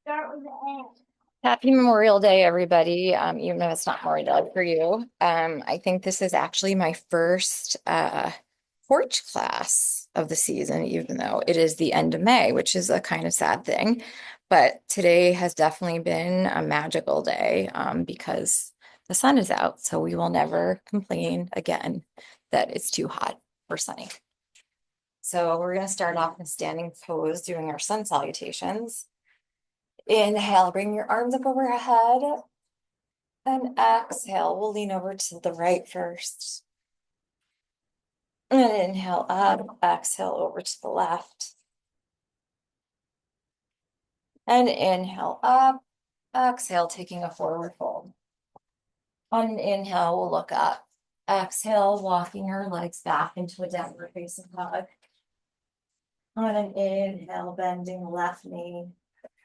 Start with the end. Happy Memorial Day, everybody. Even though it's not Memorial Day for you. I think this is actually my first porch class of the season, even though it is the end of May, which is a kind of sad thing. But today has definitely been a magical day because the sun is out, so we will never complain again that it's too hot or sunny. So we're going to start off in standing pose doing our sun salutations. Inhale, bring your arms up overhead. And exhale, we'll lean over to the right first. And inhale up, exhale over to the left. And inhale up, exhale, taking a forward fold. On an inhale, we'll look up. Exhale, walking our legs back into a downward facing dog. On an inhale, bending the left knee,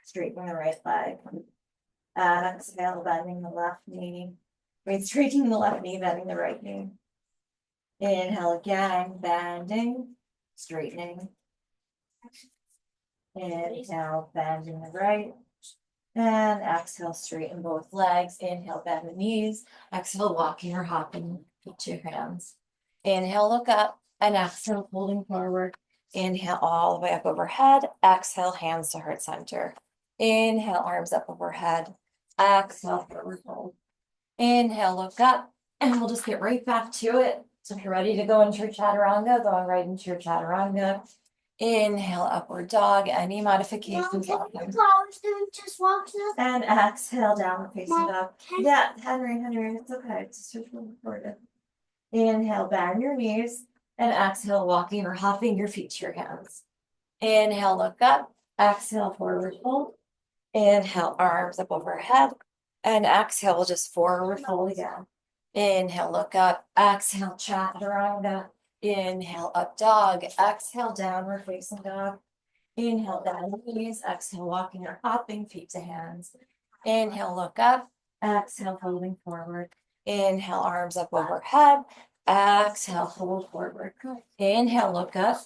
straightening the right leg. Exhale, bending the left knee. Straightening the left knee, bending the right knee. Inhale again, bending, straightening. Inhale, bending the right. And exhale, straighten both legs. Inhale, bend the knees. Exhale, walking or hopping, feet to your hands. Inhale, look up. And exhale, holding forward. Inhale, all the way up overhead. Exhale, hands to heart center. Inhale, arms up overhead. Exhale, forward fold. Inhale, look up. And we'll just get right back to it. So if you're ready to go into your chaturanga, going right into your chaturanga. Inhale, upward dog. Any modifications? Just walk now. And exhale, downward facing dog. Yeah, Henry, it's okay. It's just recorded. Inhale, bend your knees. And exhale, walking or hopping your feet to your hands. Inhale, look up. Exhale, forward fold. Inhale, arms up overhead. And exhale, just forward fold again. Inhale, look up. Exhale, chaturanga. Inhale, up dog. Exhale, downward facing dog. Inhale, bend the knees. Exhale, walking or hopping, feet to hands. Inhale, look up. Exhale, folding forward. Inhale, arms up overhead. Exhale, fold forward. Inhale, look up.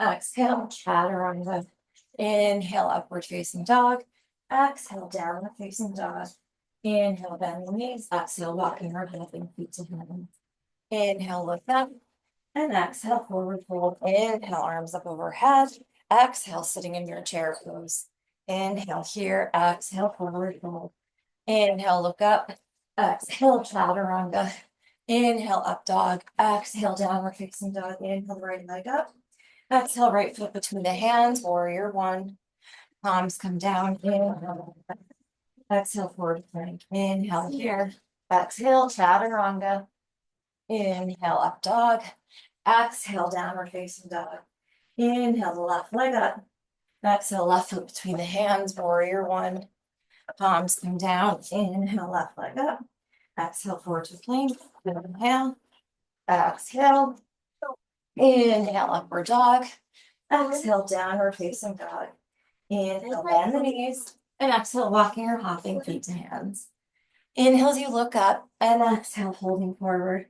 Exhale, chaturanga. Inhale, upward facing dog. Exhale, downward facing dog. Inhale, bend the knees. Exhale, walking or hopping, feet to hands. Inhale, look up. And exhale, forward fold. Inhale, arms up overhead. Exhale, sitting in your chair pose. Inhale here. Exhale, forward fold. Inhale, look up. Exhale, chaturanga. Inhale, up dog. Exhale, downward facing dog. Inhale, right leg up. Exhale, right foot between the hands. Warrior one. Palms come down. Inhale. Exhale, forward plank. Inhale here. Exhale, chaturanga. Inhale, up dog. Exhale, downward facing dog. Inhale, the left leg up. Exhale, left foot between the hands. Warrior one. Palms come down. Inhale, left leg up. Exhale, forward to plank. Inhale. Exhale. Inhale, upward dog. Exhale, downward facing dog. Inhale, bend the knees. And exhale, walking or hopping, feet to hands. Inhale as you look up. And exhale, holding forward.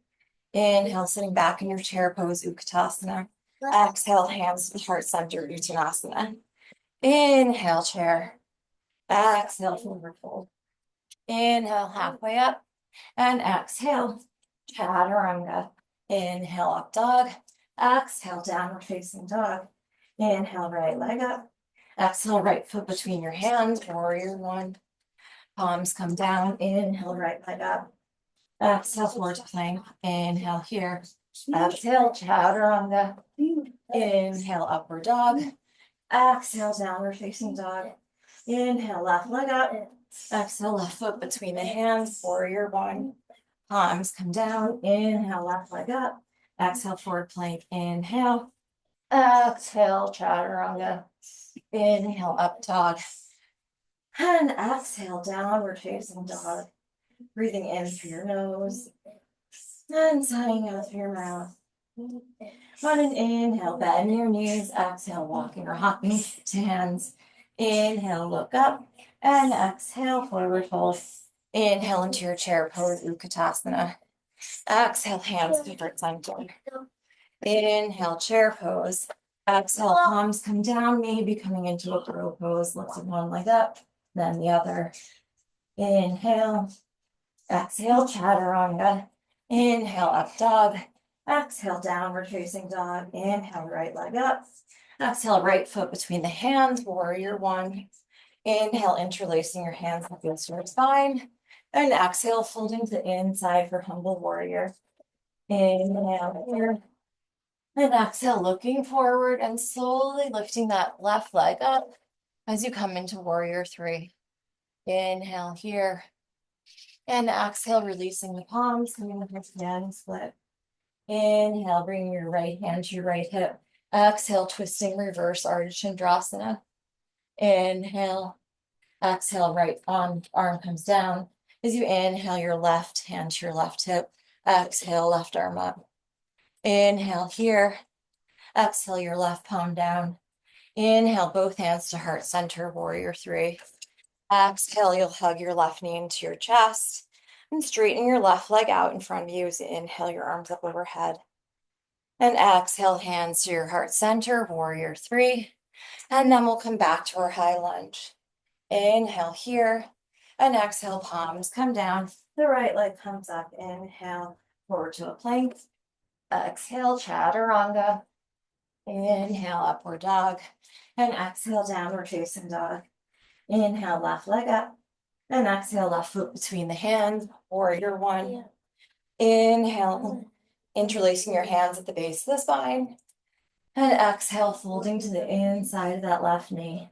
Inhale, sitting back in your chair pose, Utkatasana. Exhale, hands to heart center, Uttanasana. Inhale, chair. Exhale, forward fold. Inhale, halfway up. And exhale, chaturanga. Inhale, up dog. Exhale, downward facing dog. Inhale, right leg up. Exhale, right foot between your hands, warrior one. Palms come down. Inhale, right leg up. Exhale, forward to plank. Inhale here. Exhale, chaturanga. Inhale, upward dog. Exhale, downward facing dog. Inhale, left leg up. Exhale, left foot between the hands. Warrior one. Palms come down. Inhale, left leg up. Exhale, forward plank. Inhale. Exhale, chaturanga. Inhale, up dog. And exhale, downward facing dog. Breathing in through your nose and sighing out through your mouth. On an inhale, bend your knees. Exhale, walking or hopping to hands. Inhale, look up. And exhale, forward fold. Inhale into your chair pose, Utkatasana. Exhale, hands to heart center. Inhale, chair pose. Exhale, palms come down, maybe coming into a crow pose. Lifting one leg up. then the other. Inhale, exhale, chaturanga. Inhale, up dog. Exhale, downward facing dog. Inhale, right leg up. Exhale, right foot between the hands, warrior one. Inhale, interlacing your hands against your spine. And exhale, folding to the inside for humble warrior. Inhale here. And exhale, looking forward and slowly lifting that left leg up as you come into warrior three. Inhale here. And exhale, releasing the palms, coming with your standing split. Inhale, bring your right hand to your right hip. Exhale, twisting reverse Ardha Chandrasana. Inhale. Exhale, right arm comes down. As you inhale, your left hand to your left hip. Exhale, left arm up. Inhale here. Exhale, your left palm down. Inhale, both hands to heart center, warrior three. Exhale, you'll hug your left knee into your chest and straighten your left leg out in front of you as you inhale, your arms up overhead. And exhale, hands to your heart center, warrior three. And then we'll come back to our high lunge. Inhale here, and exhale, palms come down. The right leg comes up. Inhale, forward to a plank. Exhale, chaturanga. Inhale, upward dog. And exhale, downward facing dog. Inhale, left leg up. And exhale, left foot between the hands, warrior one. Inhale, interlacing your hands at the base of the spine. And exhale, folding to the inside of that left knee.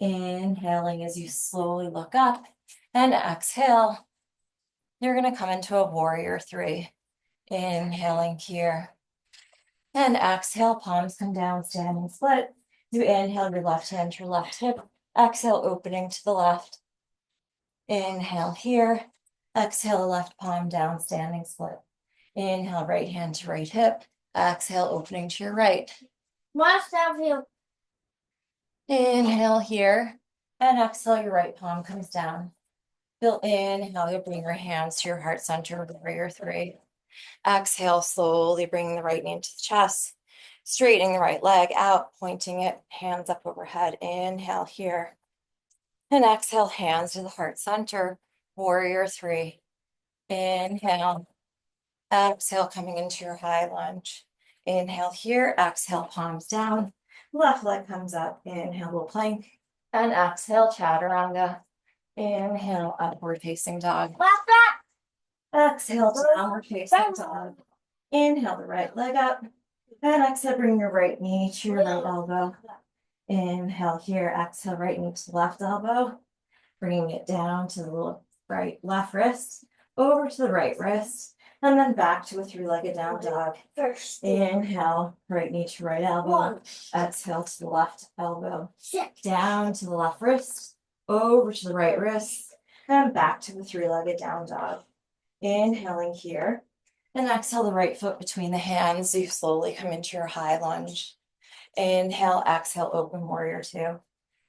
Inhaling as you slowly look up, and exhale. You're going to come into a warrior three. Inhaling here. And exhale, palms come down, standing split. You inhale your left hand to your left hip. Exhale, opening to the left. Inhale here. Exhale, left palm down, standing split. Inhale, right hand to right hip. Exhale, opening to your right. Watch that view. Inhale here. And exhale, your right palm comes down. Feel inhale, you'll bring your hands to your heart center, warrior three. Exhale, slowly bringing the right knee into the chest. Straightening the right leg out, pointing it, hands up overhead. Inhale here. And exhale, hands to the heart center, warrior three. Inhale. Exhale, coming into your high lunge. Inhale here, exhale, palms down. Left leg comes up. Inhale, we'll plank. And exhale, chaturanga. Inhale, upward facing dog. Watch that. Exhale, downward facing dog. Inhale, the right leg up. And exhale, bring your right knee to your right elbow. Inhale here, exhale, right knee to the left elbow. Bringing it down to the left wrist, over to the right wrist, and then back to a three-legged down dog. First. Inhale, right knee to right elbow. One. Exhale to the left elbow. Six. Down to the left wrist, over to the right wrist, and back to the three-legged down dog. Inhaling here. And exhale the right foot between the hands. You slowly come into your high lunge. Inhale, exhale, open warrior two.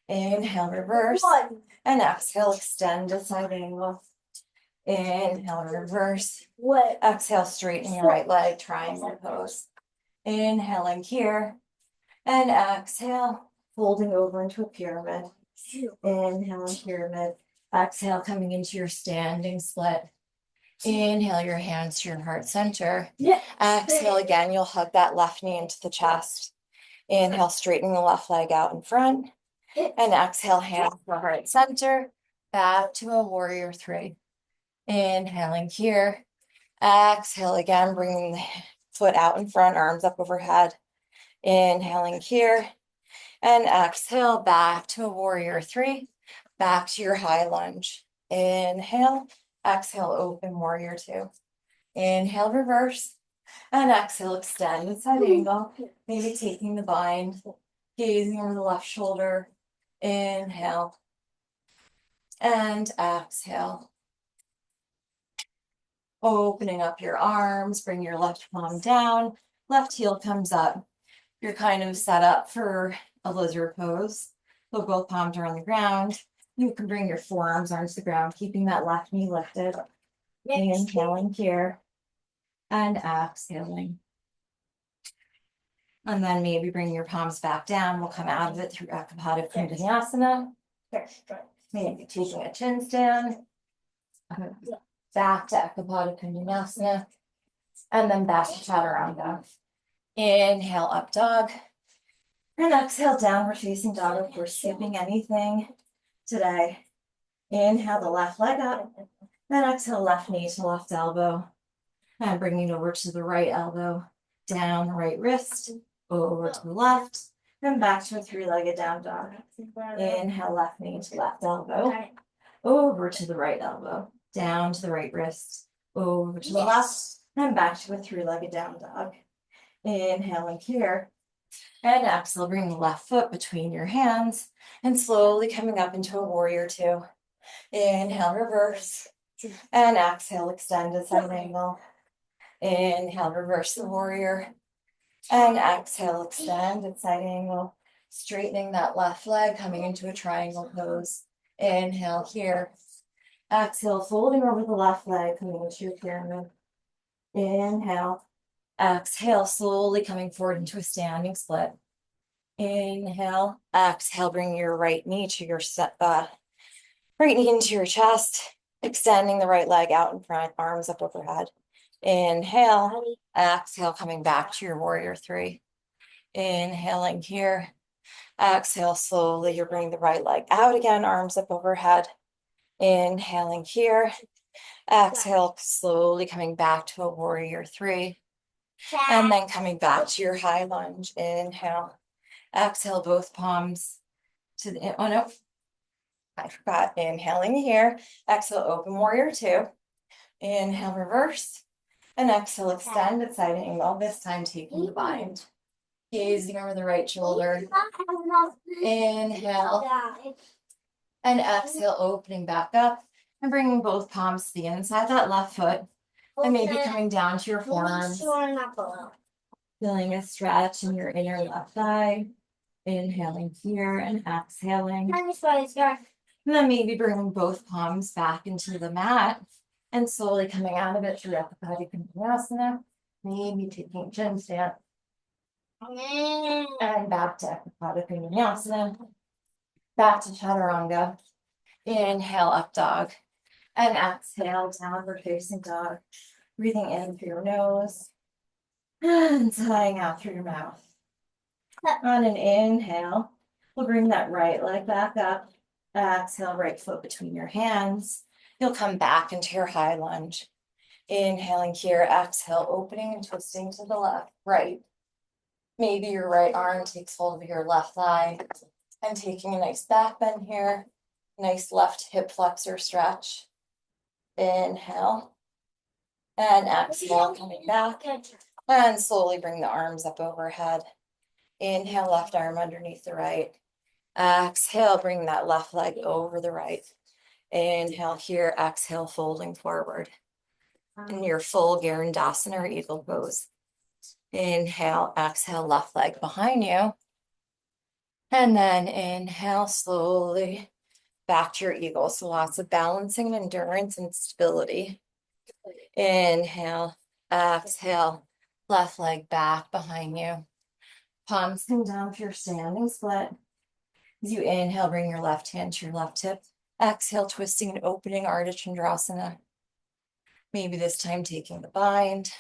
Inhale, reverse. One. And exhale, extend to side angle. Inhale, reverse. What? Exhale, straighten your right leg, triangle pose. Inhaling here. And exhale, folding over into a pyramid. Inhale, pyramid. Exhale, coming into your standing split. Inhale your hands to your heart center. Yeah. Exhale again, you'll hug that left knee into the chest. Inhale, straightening the left leg out in front. And exhale, hands to heart center. Back to a warrior three. Inhaling here. Exhale again, bringing the foot out in front, arms up overhead. Inhaling here. And exhale, back to a warrior three. Back to your high lunge. Inhale. Exhale, open warrior two. Inhale, reverse. And exhale, extend side angle. Maybe taking the bind, gazing over the left shoulder. Inhale. And exhale. Opening up your arms, bring your left palm down. Left heel comes up. You're kind of set up for a lizard pose. So both palms are on the ground. You can bring your forearms onto the ground, keeping that left knee lifted. Inhaling here and exhaling. And then maybe bring your palms back down. We'll come out of it through Ekapada Kundalini. Maybe taking a chin stand. Back to Ekapada Kundanasana. And then back to Chaturanga. Inhale, up dog. And exhale, downward facing dog if we're skipping anything today. Inhale the left leg up. Then exhale, left knee to left elbow. And bringing it over to the right elbow. Down the right wrist. Over to the left. Then back to a three-legged down dog. Inhale, left knee to left elbow. Over to the right elbow. Down to the right wrist. Over to the left. And back to a three-legged down dog. Inhaling here. And exhale, bring the left foot between your hands. And slowly coming up into a warrior two. Inhale, reverse. And exhale, extend to side angle. Inhale, reverse the warrior. And exhale, extend at side angle. Straightening that left leg, coming into a triangle pose. Inhale here. Exhale, folding over the left leg, coming into your pyramid. Inhale. Exhale, slowly coming forward into a standing split. Inhale. Exhale, bring your right knee to your right knee into your chest. Extending the right leg out in front, arms up overhead. Inhale. Exhale, coming back to your warrior three. Inhaling here. Exhale, slowly, you're bringing the right leg out again, arms up overhead. Inhaling here. Exhale, slowly coming back to a warrior three. And then coming back to your high lunge. Inhale. Exhale, both palms to the, oh no, I forgot. Inhaling here. Exhale, open warrior two. Inhale, reverse. And exhale, extend at side angle, this time taking the bind. Gazing over the right shoulder. Inhale. And exhale, opening back up. And bringing both palms to the inside that left foot. And maybe coming down to your forearms. Feeling a stretch in your inner left thigh. Inhaling here and exhaling. And then maybe bringing both palms back into the mat. And slowly coming out of it through Ekapada Kundanasana. Maybe taking chin stand. And back to Ekapada Kundanasana. Back to Chaturanga. Inhale, up dog. And exhale, downward facing dog. Breathing in through your nose. And sighing out through your mouth. On an inhale, we'll bring that right leg back up. Exhale, right foot between your hands. You'll come back into your high lunge. Inhaling here, exhale, opening and twisting to the left, right. Maybe your right arm takes hold of your left thigh and taking a nice back bend here. Nice left hip flexor stretch. Inhale. And exhale, coming back. And slowly bring the arms up overhead. Inhale, left arm underneath the right. Exhale, bring that left leg over the right. Inhale here, exhale, folding forward. In your full Garandasana or eagle pose. Inhale, exhale, left leg behind you. And then inhale, slowly back to your eagle. So lots of balancing, endurance, and stability. Inhale, exhale, left leg back behind you. Palms come down for your standing split. As you inhale, bring your left hand to your left hip. Exhale, twisting and opening Ardha Chandrasana. Maybe this time taking the bind.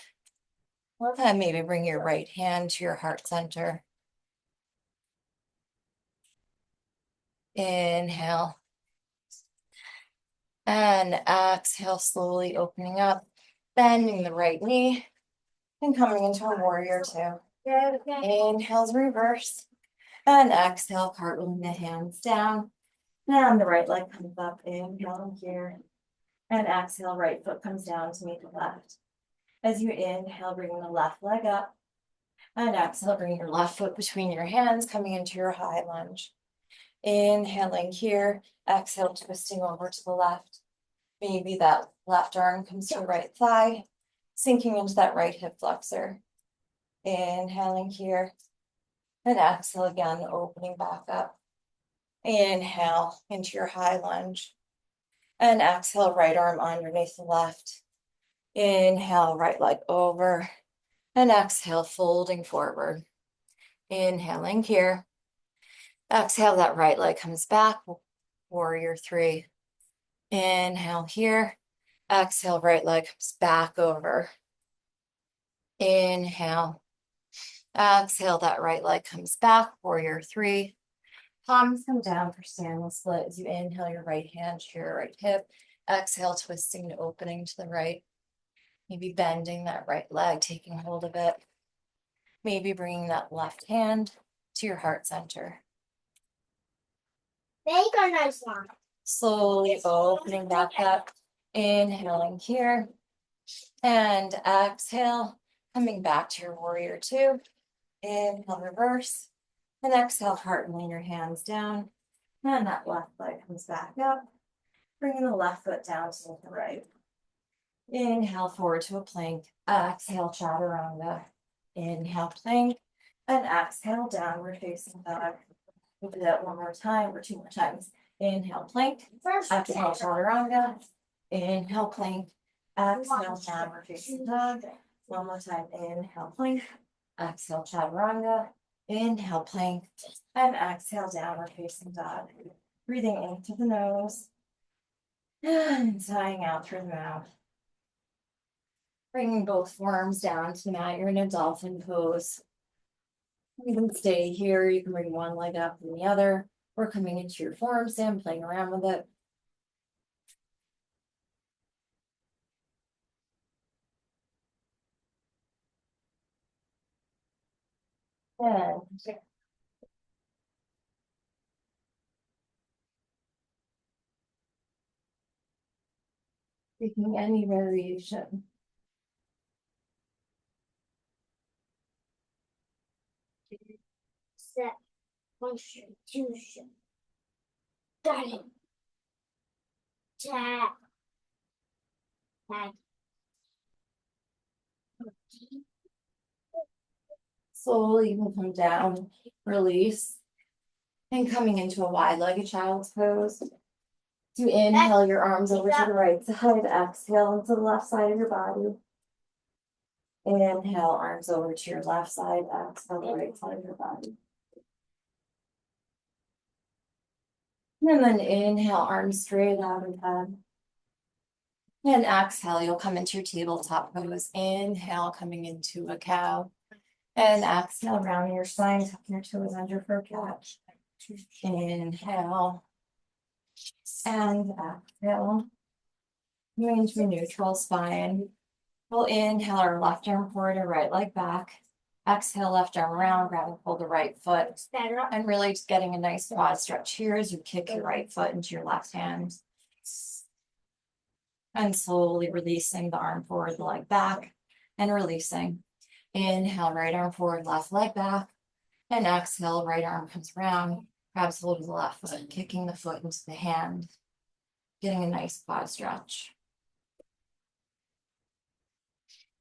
And maybe bring your right hand to your heart center. Inhale. And exhale, slowly opening up, bending the right knee, and coming into a warrior two. Inhales, reverse. And exhale, cartwheeling the hands down. And the right leg comes up, inhale here. And exhale, right foot comes down to meet the left. As you inhale, bring the left leg up. And exhale, bring your left foot between your hands, coming into your high lunge. Inhaling here, exhale, twisting over to the left. Maybe that left arm comes to the right thigh, sinking into that right hip flexor. Inhaling here. And exhale again, opening back up. Inhale into your high lunge. And exhale, right arm underneath the left. Inhale, right leg over. And exhale, folding forward. Inhaling here. Exhale, that right leg comes back. warrior three. Inhale here. Exhale, right leg comes back over. Inhale. Exhale, that right leg comes back, warrior three. Palms come down for standing split as you inhale your right hand to your right hip. Exhale, twisting and opening to the right. Maybe bending that right leg, taking hold of it. Maybe bringing that left hand to your heart center. Make a nice one. Slowly opening back up. Inhaling here. And exhale, coming back to your warrior two. Inhale, reverse. And exhale, heart and lean your hands down. And that left leg comes back up. Bringing the left foot down to the right. Inhale forward to a plank. Exhale, chaturanga. Inhale, plank. And exhale, downward facing dog. We'll do that one more time or two more times. Inhale, plank. Exhale, chaturanga. Inhale, plank. Exhale, downward facing dog. One more time. Inhale, plank. Exhale, chaturanga. Inhale, plank. And exhale, downward facing dog. Breathing in through the nose. And sighing out through the mouth. Bringing both forearms down to the mat. You're in a dolphin pose. You can stay here. You can bring one leg up and the other. Or coming into your forearm stand, playing around with it. And taking any variation. Set. Function. Tuition. Got it. Tap. Tap. Slowly you can come down, release, and coming into a wide-legged child's pose. To inhale your arms over to the right side, exhale into the left side of your body. Inhale, arms over to your left side, exhale the right side of your body. And then inhale, arms straight out of head. And exhale, you'll come into your tabletop pose. Inhale, coming into a cow. And exhale, rounding your spine, tucking your toes under for a catch. Inhale. And exhale. Moving into a neutral spine. We'll inhale our left arm forward and right leg back. Exhale, left arm around, grab and pull the right foot. And really just getting a nice quad stretch here as you kick your right foot into your left hand. And slowly releasing the arm forward, the leg back, and releasing. Inhale, right arm forward, left leg back. And exhale, right arm comes around, grabs hold of the left foot, kicking the foot into the hand. Getting a nice quad stretch.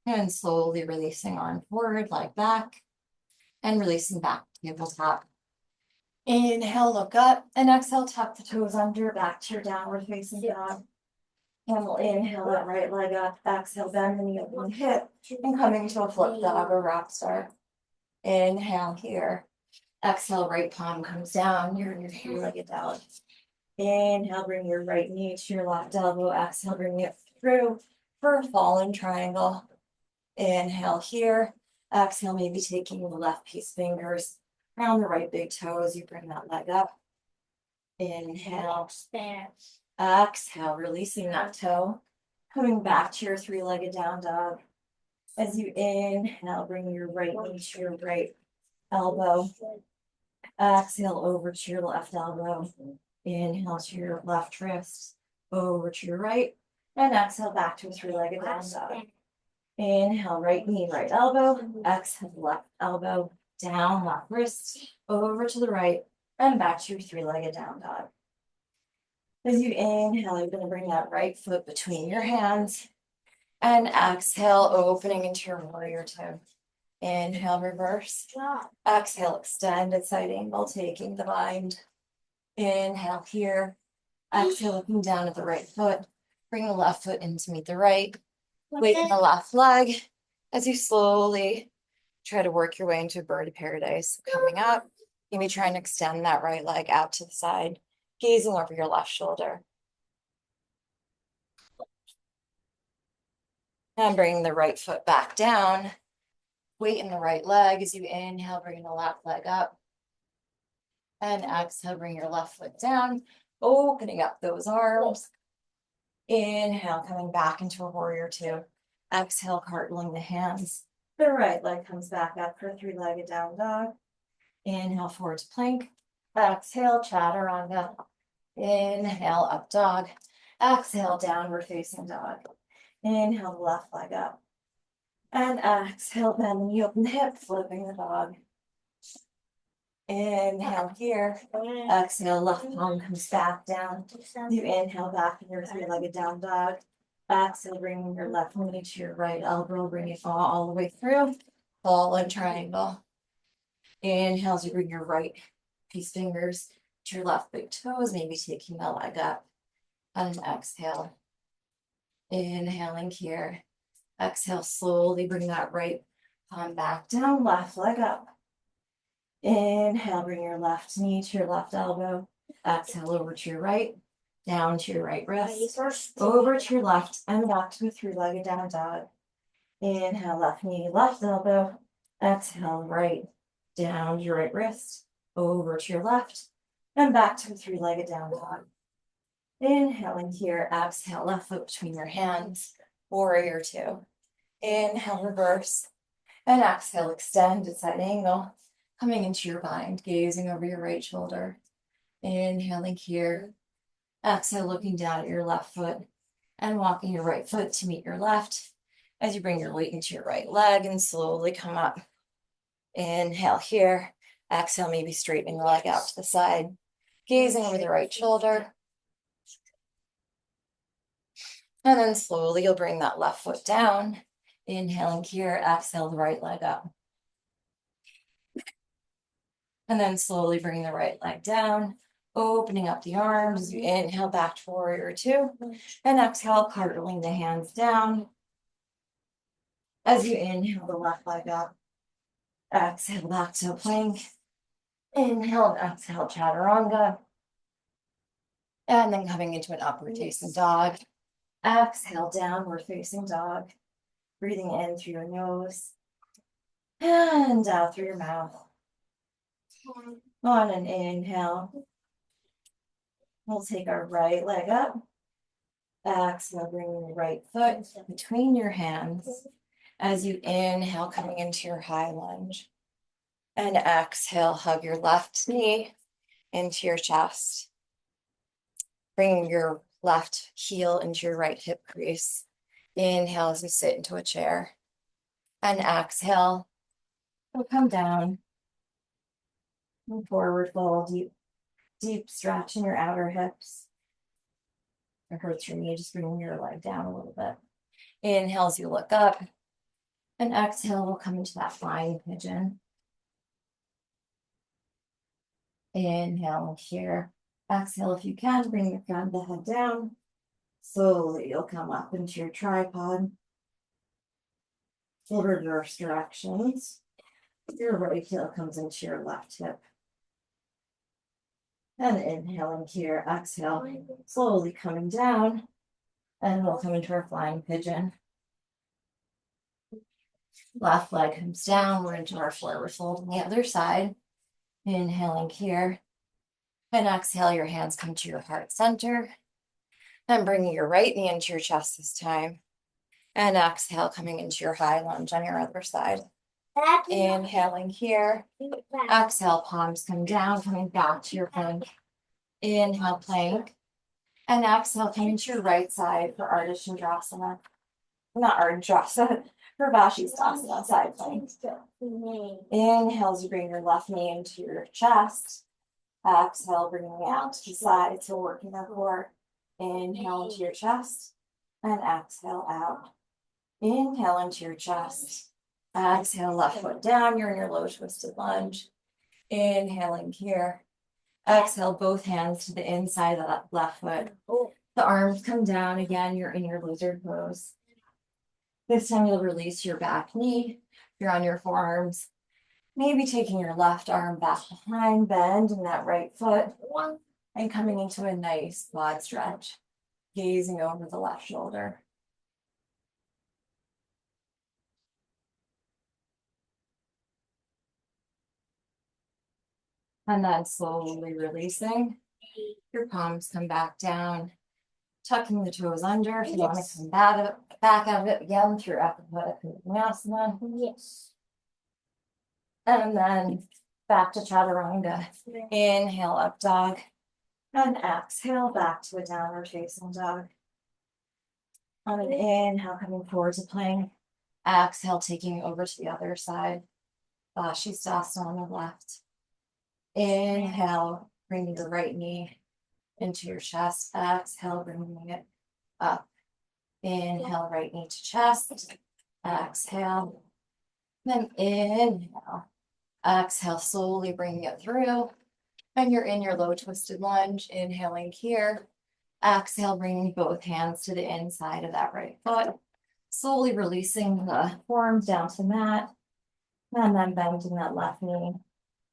And slowly releasing arm forward, leg back, and releasing back, tabletop. Inhale, look up, and exhale, tuck the toes under, back to your downward facing dog. And we'll inhale that right leg up, exhale, bend the knee at one hip, and coming to a flip dog or rock start. Inhale here. Exhale, right palm comes down, you're in your three-legged dog. Inhale, bring your right knee to your left elbow. Exhale, bring it through for a fallen triangle. Inhale here. Exhale, maybe taking the left piece fingers around the right big toes. You bring that leg up. Inhale. Exhale, releasing that toe. Coming back to your three-legged down dog. As you inhale, bring your right knee to your right elbow. Exhale over to your left elbow. Inhale to your left wrist. Over to your right. And exhale back to a three-legged down dog. Inhale, right knee, right elbow. Exhale, left elbow. Down, left wrist. Over to the right. And back to your three-legged down dog. As you inhale, you're going to bring that right foot between your hands. And exhale, opening into your warrior two. Inhale, reverse. Exhale, extend at side angle, taking the bind. Inhale here. Exhale, looking down at the right foot. Bring the left foot in to meet the right. Weighten the left leg as you slowly try to work your way into a bird of paradise. Coming up, you may try and extend that right leg out to the side. gazing over your left shoulder. And bringing the right foot back down. Weight in the right leg as you inhale, bringing the left leg up. And exhale, bring your left foot down, opening up those arms. Inhale, coming back into a warrior two. Exhale, cartwheeling the hands. The right leg comes back up for three-legged down dog. Inhale, forward to plank. Exhale, chaturanga. Inhale, up dog. Exhale, downward facing dog. Inhale, the left leg up. And exhale, bend the open the hip, flipping the dog. Inhale here. Exhale, left palm comes back down. You inhale back in your three-legged down dog. Exhale, bringing your left knee to your right elbow, bring it all the way through. Ball and triangle. Inhale as you bring your right piece fingers to your left big toes, maybe taking the leg up. And exhale. Inhaling here. Exhale, slowly bring that right palm back down, left leg up. Inhale, bring your left knee to your left elbow. Exhale, over to your right, down to your right wrist, over to your left, and back to a three-legged down dog. Inhale, left knee, left elbow. Exhale, right, down to your right wrist, over to your left, and back to a three-legged down dog. Inhaling here, exhale, left foot between your hands, warrior two. Inhale, reverse, and exhale, extend at side angle. Coming into your bind, gazing over your right shoulder. Inhaling here. Exhale, looking down at your left foot and walking your right foot to meet your left as you bring your weight into your right leg and slowly come up. Inhale here. Exhale, maybe straightening the leg out to the side. Gazing over the right shoulder. And then slowly you'll bring that left foot down. Inhaling here. Exhale, the right leg up. And then slowly bring the right leg down, opening up the arms as you inhale back to warrior two, and exhale, cartwheeling the hands down. As you inhale the left leg up, exhale back to a plank. Inhale and exhale, chaturanga. And then coming into an upward facing dog. Exhale, downward facing dog. Breathing in through your nose and out through your mouth. On an inhale, we'll take our right leg up. Exhale, bringing the right foot between your hands. As you inhale, coming into your high lunge. And exhale, hug your left knee into your chest. Bringing your left heel into your right hip crease. Inhale as you sit into a chair. And exhale, we'll come down. And forward fold, deep stretch in your outer hips. It hurts your knee, just bringing your leg down a little bit. Inhale as you look up. And exhale, we'll come into that flying pigeon. Inhale here. Exhale if you can, bring your the head down. Slowly you'll come up into your tripod. Full reverse directions. Your right heel comes into your left hip. And inhaling here, exhale, slowly coming down. And we'll come into our flying pigeon. Left leg comes down, we're into our forward fold on the other side. Inhaling here. And exhale, your hands come to your heart center. And bringing your right knee into your chest this time. And exhale, coming into your high lunge on your other side. Inhaling here. Exhale, palms come down, coming back to your plank. Inhale, plank. And exhale, come into your right side for Ardha Chandrasana. Not Ardha, for Vashisthasana, side plank. Inhale as you bring your left knee into your chest. Exhale, bringing it out to the side, so working that core. Inhale into your chest. And exhale out. Inhale into your chest. Exhale, left foot down, you're in your low twisted lunge. Inhaling here. Exhale, both hands to the inside of that left foot. The arms come down again, you're in your lizard pose. This time you'll release your back knee. You're on your forearms. Maybe taking your left arm back behind, bend in that right foot. And coming into a nice quad stretch, gazing over the left shoulder. And then slowly releasing. Your palms come back down, tucking the toes under. If you want to come back out of it again through Uttanasana. Yes. And then back to Chaturanga. Inhale, up dog. And exhale, back to a downward facing dog. On an inhale, coming forward to plank. Exhale, taking over to the other side. Shisthasana on the left. Inhale, bringing the right knee into your chest. Exhale, bringing it up. Inhale, right knee to chest. Exhale. Then inhale. Exhale, slowly bringing it through. And you're in your low twisted lunge. Inhaling here. Exhale, bringing both hands to the inside of that right foot. Slowly releasing the forearms down to the mat. And then bending that left knee.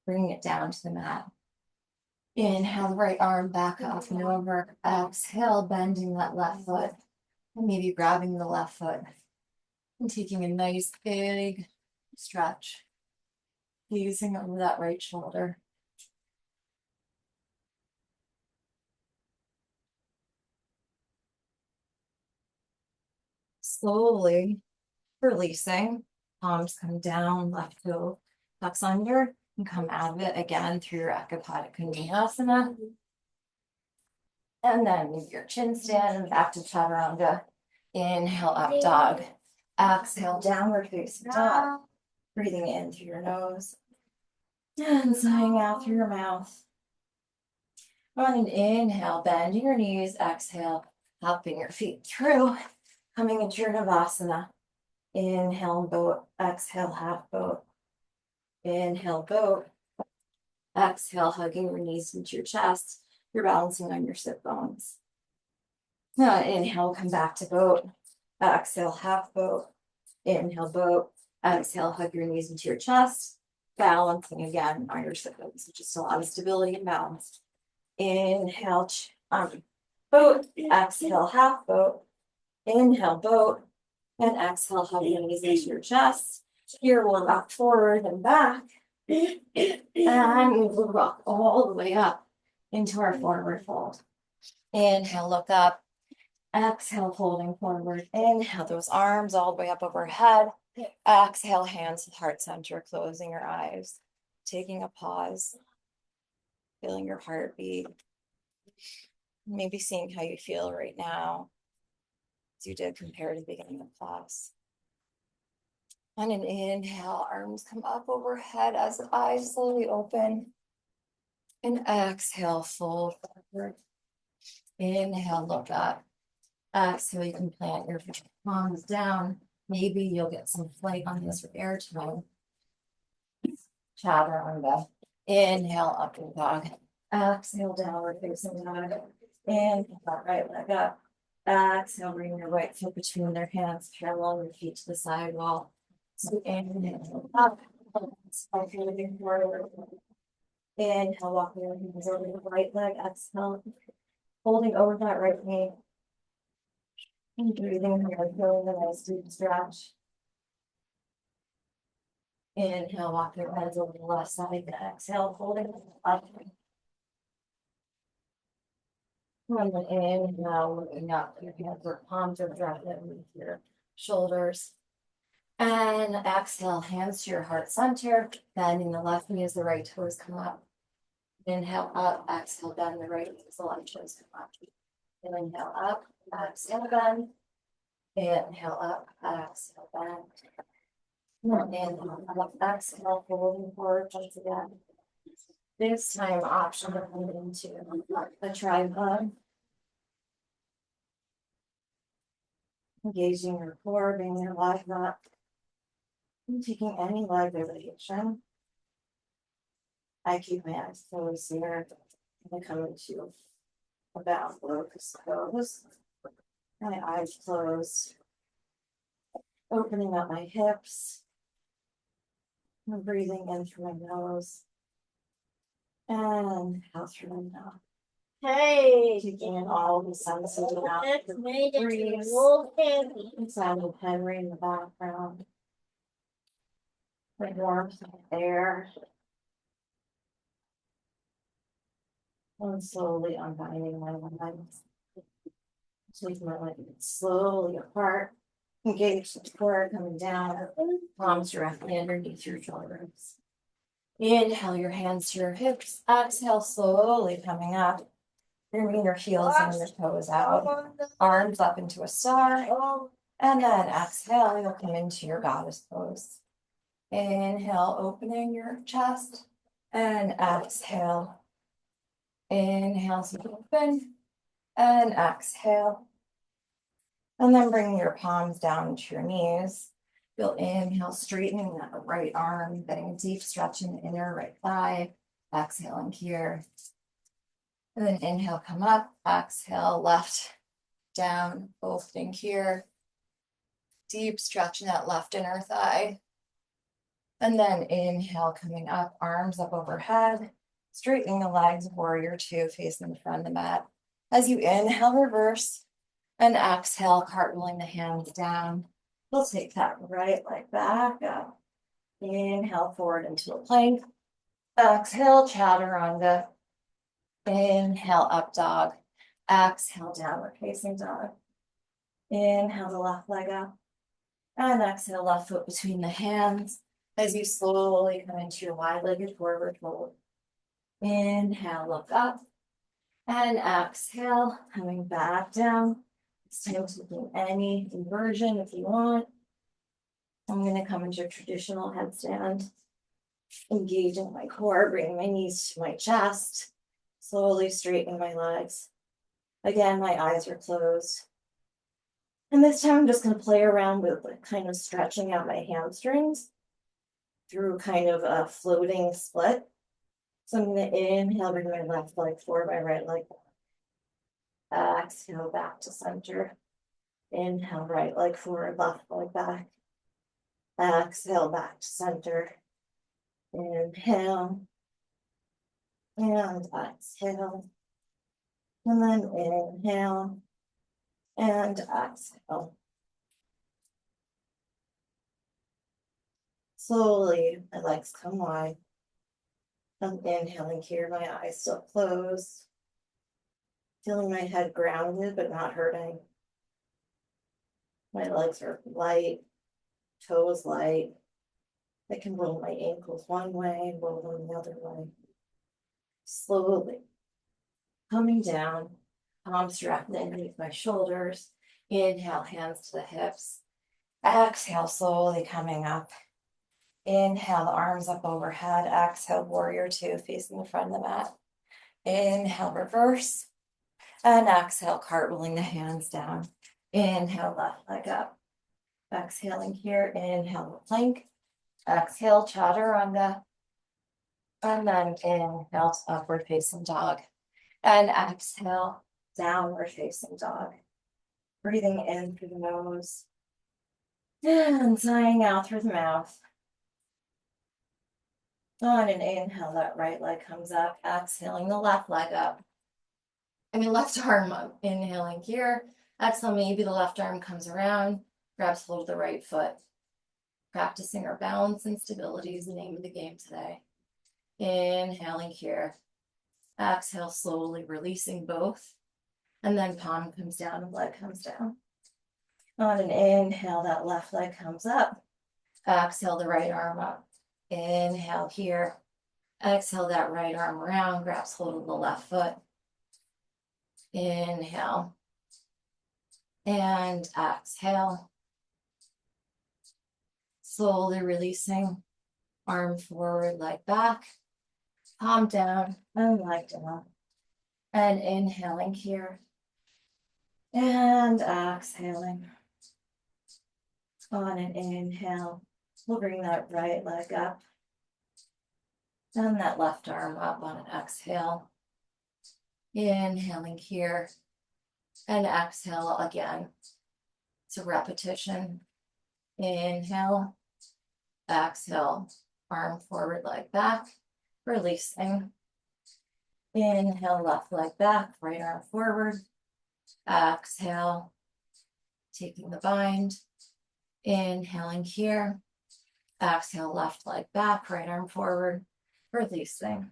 Bringing it down to the mat. Inhale, right arm back up and over. Exhale, bending that left foot. And maybe grabbing the left foot. And taking a nice big stretch. Gazing over that right shoulder. Slowly releasing. Palms come down, left toe tucks under. And come out of it again through your Ekapada Konasana. And then move your chin stand and back to Chaturanga. Inhale, up dog. Exhale, downward facing dog. Breathing in through your nose. And sighing out through your mouth. On an inhale, bending your knees. Exhale, helping your feet through. Coming into your Navasana. Inhale, boat. Exhale, half boat. Inhale, boat. Exhale, hugging your knees into your chest. You're balancing on your sit bones. Inhale, come back to boat. Exhale, half boat. Inhale, boat. Exhale, hug your knees into your chest. Balancing again on your sit bones. So just a lot of stability and balance. Inhale, boat. Exhale, half boat. Inhale, boat. And exhale, hug your knees into your chest. Here we'll rock forward and back. And we will rock all the way up into our forward fold. Inhale, look up. Exhale, folding forward. Inhale, those arms all the way up overhead. Exhale, hands to heart center, closing your eyes. Taking a pause. Feeling your heartbeat. Maybe seeing how you feel right now as you did compared to the beginning of class. On an inhale, arms come up overhead as the eyes slowly open. And exhale, fold forward. Inhale, look up. Exhale, you can plant your palms down. Maybe you'll get some flight on this air tone. Chaturanga. Inhale, upward dog. Exhale, downward facing dog. Inhale, right leg up. Exhale, bring your right foot between their hands, parallel your feet to the sidewall. So inhale, up. Exhale, moving forward. Inhale, walking your hands over the right leg. Exhale, holding over that right knee. And breathing here, feeling the nice deep stretch. Inhale, walk your hands over the left side. Exhale, holding the left knee. And then inhale, looking up, your hands or palms are directly underneath your shoulders. And exhale, hands to your heart center, bending the left knee as the right toes come up. Inhale up, exhale, bend the right knee as the left toes come up. Inhale up, exhale, bend. Inhale up, exhale, bend. Inhale up, exhale, folding forward once again. This time, option to move into a tripod. Engaging your core, bringing your leg up. And taking any leg variation. I keep my eyes closed here. And I come into a bound locust pose. My eyes closed. Opening up my hips. And breathing in through my nose. And out through my mouth. Hey. Taking in all the sunset out. It's made it to Breeze. the whole family. And sound of Henry in the background. The warmth of the air. And slowly unbinding my legs. Taking my legs slowly apart. Engage the core coming down. Palms directly underneath your shoulders. Inhale your hands to your hips. Exhale slowly coming up. Bringing your heels and your toes out. Arms up into a star. And then exhale, you'll come into your goddess pose. Inhale, opening your chest. And exhale. Inhale, so open. And exhale. And then bring your palms down to your knees. You'll inhale, straightening that right arm, getting a deep stretch in the inner right thigh. Exhaling here. And then inhale, come up. Exhale, left, down, opening here. Deep stretch in that left inner thigh. And then inhale, coming up, arms up overhead. Straightening the legs, warrior two, facing the front of the mat. As you inhale, reverse. And exhale, cartwheeling the hands down. We'll take that right leg back up. Inhale forward into a plank. Exhale, chaturanga. Inhale, up dog. Exhale, downward facing dog. Inhale the left leg up. And exhale, left foot between the hands. As you slowly come into your wide-legged forward fold. Inhale, look up. And exhale, coming back down. It's time to do any inversion if you want. I'm going to come into a traditional headstand. Engaging my core, bringing my knees to my chest. Slowly straightening my legs. Again, my eyes are closed. And this time I'm just going to play around with kind of stretching out my hamstrings through kind of a floating split. So I'm going to inhale, bring my left leg forward, my right leg back. Exhale, back to center. Inhale, right leg forward, left leg back. Exhale, back to center. Inhale. And exhale. And then inhale. And exhale. Slowly, my legs come wide. I'm inhaling here, my eyes still closed. Feeling my head grounded, but not hurting. My legs are light, toes light. I can roll my ankles one way, roll them the other way. Slowly coming down, palms directly underneath my shoulders. Inhale, hands to the hips. Exhale, slowly coming up. Inhale, arms up overhead. Exhale, warrior two, facing the front of the mat. Inhale, reverse. And exhale, cartwheeling the hands down. Inhale, left leg up. Exhaling here, inhale, plank. Exhale, chaturanga. And then inhale, upward facing dog. And exhale, downward facing dog. Breathing in through the nose. And sighing out through the mouth. On an inhale, that right leg comes up. Exhaling the left leg up. Left arm up. Inhaling here. Exhale, maybe the left arm comes around. Grabs hold of the right foot. Practicing our balance and stability is the name of the game today. Inhaling here. Exhale, slowly releasing both. And then palm comes down and leg comes down. On an inhale, that left leg comes up. Exhale, the right arm up. Inhale here. Exhale, that right arm around, grabs hold of the left foot. Inhale. And exhale. Slowly releasing. Arm forward, leg back. Palm down and leg down. And inhaling here. And exhaling. On an inhale, we'll bring that right leg up. And that left arm up on an exhale. Inhaling here. And exhale again. It's a repetition. Inhale. Exhale. Arm forward, leg back. Releasing. Inhale, left leg back, right arm forward. Exhale, taking the bind. Inhaling here. Exhale, left leg back, right arm forward, releasing.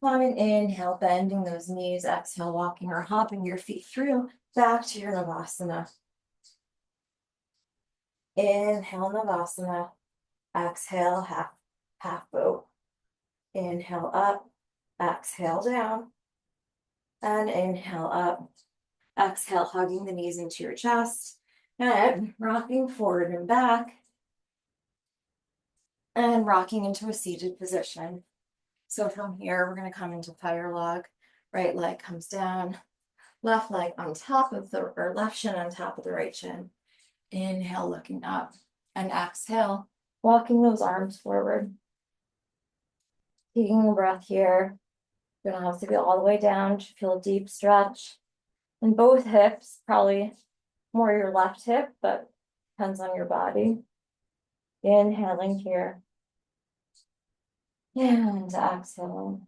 On an inhale, bending those knees. Exhale, walking or hopping your feet through, back to your Navasana. Inhale, Navasana. Exhale, half boat. Inhale up, exhale down, and inhale up. Exhale, hugging the knees into your chest, and rocking forward and back, and rocking into a seated position. So from here, we're going to come into fire log. Right leg comes down, left leg on top of the, or left shin on top of the right shin. Inhale, looking up, and exhale, walking those arms forward. Taking a breath here. You don't have to go all the way down to feel a deep stretch in both hips, probably more your left hip, but depends on your body. Inhaling here. And exhaling.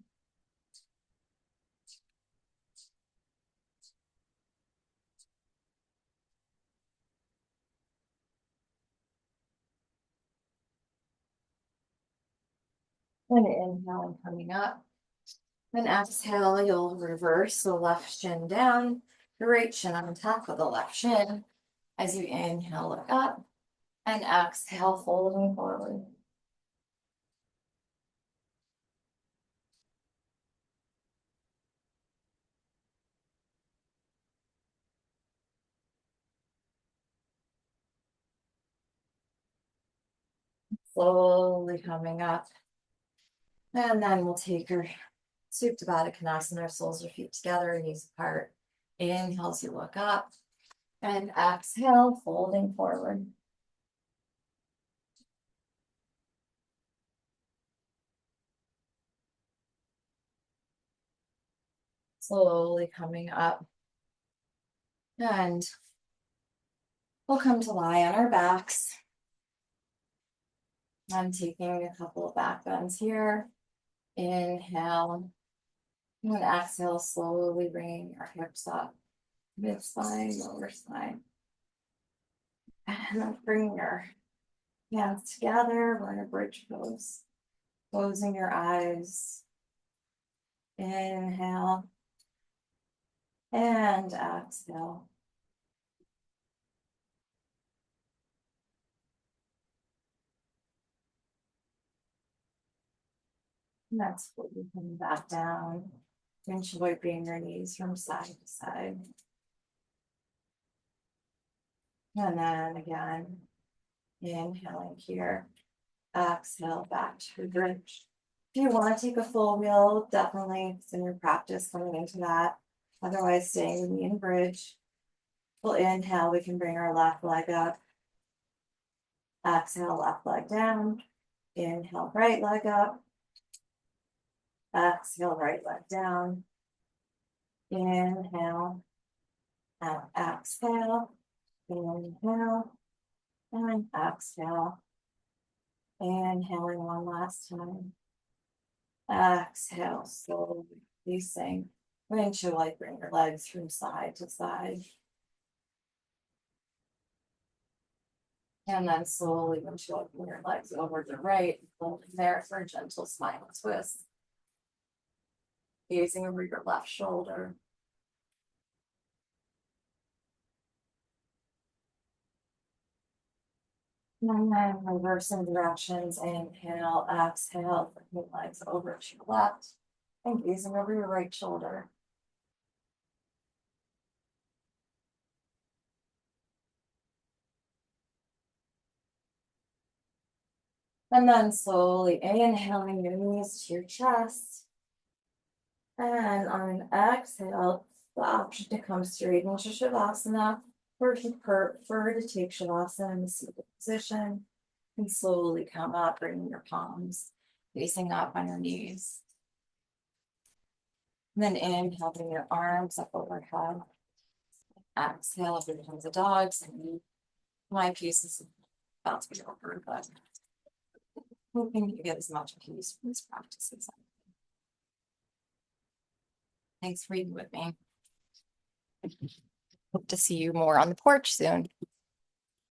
And inhaling, coming up. Then exhale, you'll reverse the left shin down, the right shin on top of the left shin. As you inhale, look up, and exhale, folding forward. Slowly coming up. And then we'll take our Supta Baddha Konasana, our soles or feet together, knees apart. Inhale as you look up. And exhale, folding forward. Slowly coming up. And we'll come to lie on our backs. I'm taking a couple of back bends here. Inhale. And exhale, slowly bringing our hips up. Mid spine, lower spine. And then bring your hands together. We're in a bridge pose. Closing your eyes. Inhale. And exhale. And that's what we come back down. Enjoy bringing your knees from side to side. And then again, inhaling here. Exhale back to bridge. If you want to take a full wheel, definitely it's in your practice coming into that. Otherwise, staying with me in bridge. We'll inhale, we can bring our left leg up. Exhale, left leg down. Inhale, right leg up. Exhale, right leg down. Inhale. And exhale. Inhale. And exhale. Inhaling one last time. Exhale, slowly releasing. Eventually, bring your legs from side to side. And then slowly, eventually, bring your legs over to the right, holding there for a gentle spinal twist. Gazing over your left shoulder. And then reversing directions. Inhale, exhale, bring your legs over to your left. And gazing over your right shoulder. And then slowly inhaling your knees to your chest. And on an exhale, the option to come straight into Shavasana, or if you prefer to take Shavasana in the seated position, and slowly come up, bringing your palms facing up on your knees. And then inhale, bring your arms up overhead. Exhale, over towards the dogs. And my piece is about to be over, but hoping you get as much peace from this practice as I can. Thanks for reading with me. Hope to see you more on the porch soon.